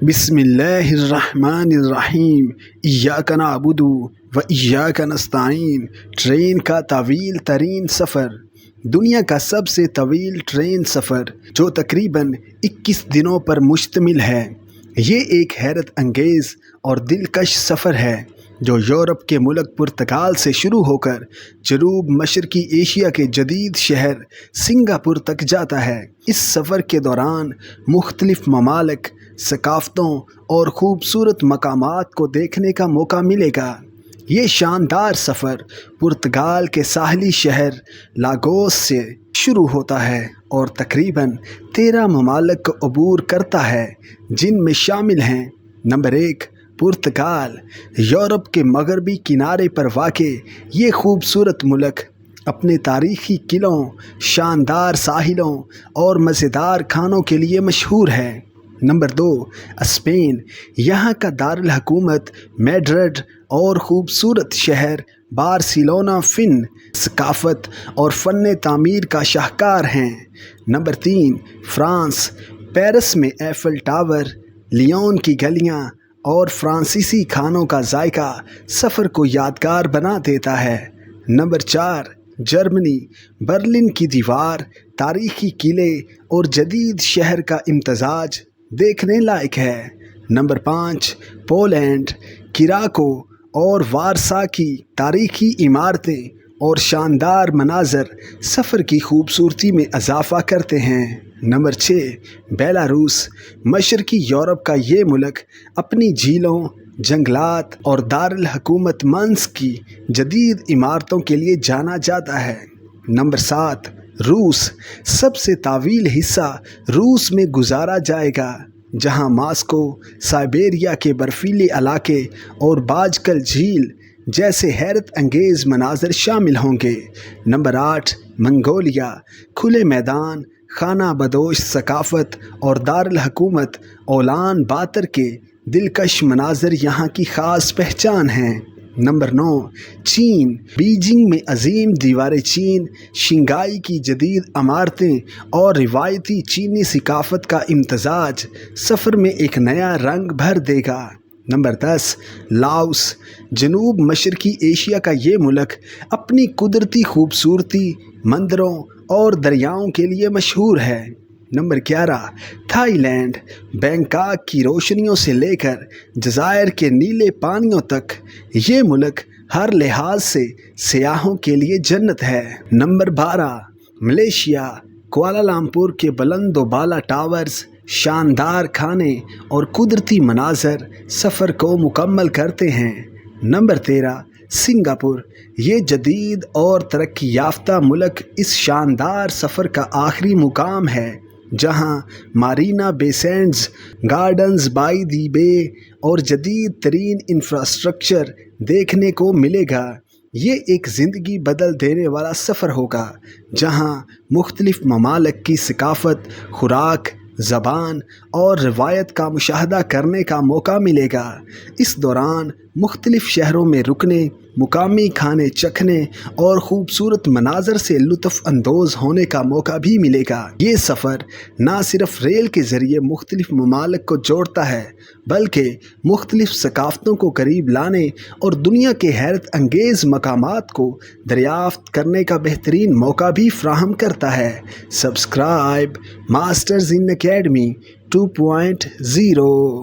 بسم اللہ الرحمن الرحیم ایاک نعبد و ایاک نستعین۔ ٹرین کا طویل ترین سفر۔ دنیا کا سب سے طویل ٹرین سفر جو تقریباً 21 دنوں پر مشتمل ہے، یہ ایک حیرت انگیز اور دلکش سفر ہے جو یورپ کے ملک پرتگال سے شروع ہو کر جنوب مشرقی ایشیا کے جدید شہر سنگاپور تک جاتا ہے۔ اس سفر کے دوران مختلف ممالک، ثقافتوں اور خوبصورت مقامات کو دیکھنے کا موقع ملے گا۔ یہ شاندار سفر پرتگال کے ساحلی شہر لاگوس سے شروع ہوتا ہے اور تقریباً 13 ممالک کو عبور کرتا ہے، جن میں شامل ہیں: نمبر 1، پرتگال۔ یورپ کے مغربی کنارے پر واقع یہ خوبصورت ملک اپنے تاریخی قلعوں، شاندار ساحلوں اور مزیدار کھانوں کے لیے مشہور ہے۔ Number 2، Spain. یہاں کا دارالحکومت میڈرڈ اور خوبصورت شہر بارسلونا فن، ثقافت اور فن تعمیر کا شاہکار ہیں۔ Number 3، France. پیرس میں ایفل ٹاور، لیون کی گلیاں اور فرانسیسی کھانوں کا ذائقہ سفر کو یادگار بنا دیتا ہے۔ نمبر 4، جرمنی۔ برلن کی دیوار، تاریخی قلعے اور جدید شہر کا امتزاج دیکھنے لائق ہے۔ Number 5، Poland. کراکو اور وارسا کی تاریخی عمارتیں اور شاندار مناظر سفر کی خوبصورتی میں اضافہ کرتے ہیں۔ Number 6، Belarus. مشرقی یورپ کا یہ ملک اپنی جھیلوں، جنگلات اور دارالحکومت منسک کی جدید عمارتوں کے لیے جانا جاتا ہے۔ نمبر 7، روس۔ سب سے طویل حصہ روس میں گزارا جائے گا، جہاں ماسکو، سائبیریا کے برفیلے علاقے اور باجکل جھیل جیسے حیرت انگیز مناظر شامل ہوں گے۔ نمبر 8، منگولیا۔ کھلے میدان، خانہ بدوش ثقافت اور دارالحکومت اولان باتر کے دلکش مناظر یہاں کی خاص پہچان ہیں۔ نمبر 9، چین۔ بیجنگ میں عظیم دیوار چین، شنگھائی کی جدید عمارتیں اور روایتی چینی ثقافت کا امتزاج سفر میں ایک نیا رنگ بھر دے گا۔ Number 10، Laos. جنوب مشرقی ایشیا کا یہ ملک اپنی قدرتی خوبصورتی، مندروں اور دریاؤں کے لیے مشہور ہے۔ Number 11، Thai land. بینکاک کی روشنیوں سے لے کر جزائر کے نیلے پانیوں تک، یہ ملک ہر لحاظ سے سیاحوں کے لیے جنت ہے۔ Number 12، Malaysia. کوالالمپور کے بلند و بالا ٹاورز، شاندار کھانے اور قدرتی مناظر سفر کو مکمل کرتے ہیں۔ Number 13، Singapore. یہ جدید اور ترقی یافتہ ملک اس شاندار سفر کا آخری مقام ہے، جہاں مارینا بے سینڈز، گارڈنز بائی دی بے اور جدید ترین انفراسٹرکچر دیکھنے کو ملے گا۔ یہ ایک زندگی بدل دینے والا سفر ہوگا، جہاں مختلف ممالک کی ثقافت، خوراک، زبان اور روایت کا مشاہدہ کرنے کا موقع ملے گا۔ اس دوران مختلف شہروں میں رکنے، مقامی کھانے چکھنے اور خوبصورت مناظر سے لطف اندوز ہونے کا موقع بھی ملے گا۔ یہ سفر نہ صرف ریل کے ذریعے مختلف ممالک کو جوڑتا ہے، بلکہ مختلف ثقافتوں کو قریب لانے اور دنیا کے حیرت انگیز مقامات کو دریافت کرنے کا بہترین موقع بھی فراہم کرتا ہے۔ Subscribe masters in academy 2.0۔